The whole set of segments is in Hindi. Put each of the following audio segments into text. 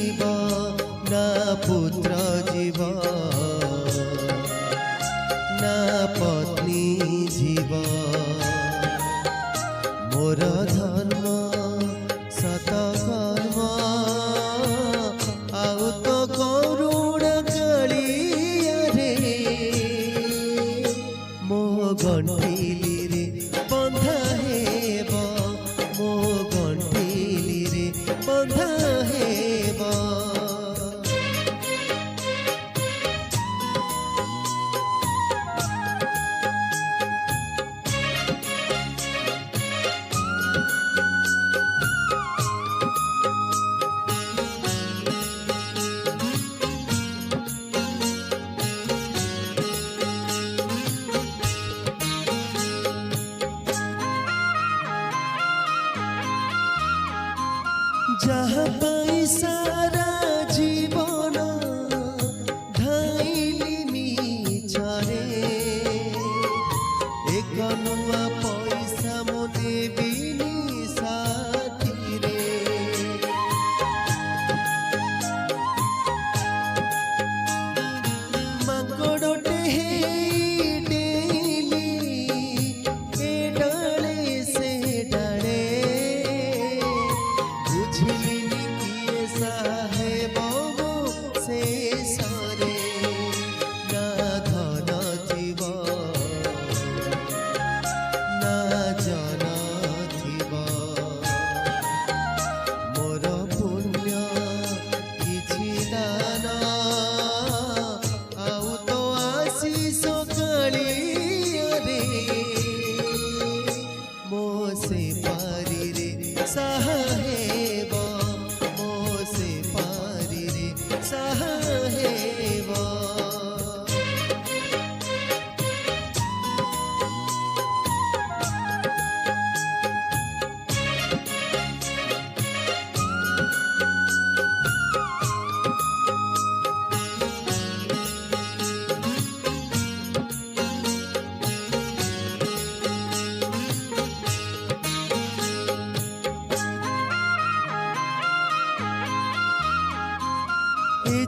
जीव ना पुत्र जीव ना पत्नी जीव मोर धर्म सत कर्म आउ तो करुण कालिया रे मो गंठिली रे बंधा हेब मो गंठिली रे बंधा हेब जहाँ पाई सारा जीवन धाइली मिछरे एक नुआ पैसा मु देबिनी साथी रे माकड़टे हे डेली ए डाले से डाले बुझिलिनी किए साहेब से सरे ना धन जीव ना जन जीव मोर पुण्य किछि दान आउ तो आशीष कालिया रे मो से पारी रे साहेब मो से पारी रे साहेब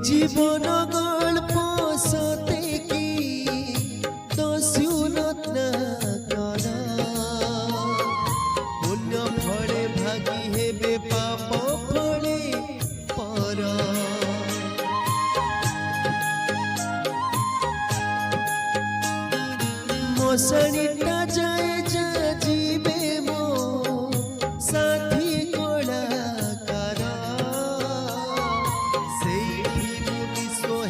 जीवन गल्प सते कि दस्युनत कर पुण्य फले भागी हेबे पाप फले पर मशाणीटा जाए जा जीवे मो साथी कलाकार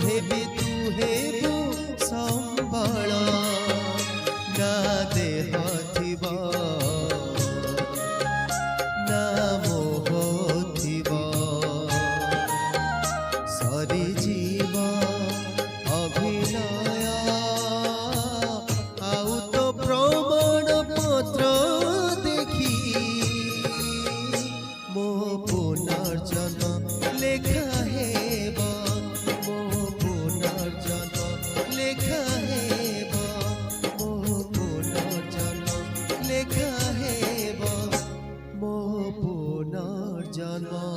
हेबे तू हेबु संबल ना देह थिब ना मोह थिब सरी जीव अभिनय आउ तो प्रमाण पत्र देखी मो पुनर्जन्म लेखा हेब लेखा हेब मो पुनर्जन्म लेखा हेब मो पुनर्जन्म।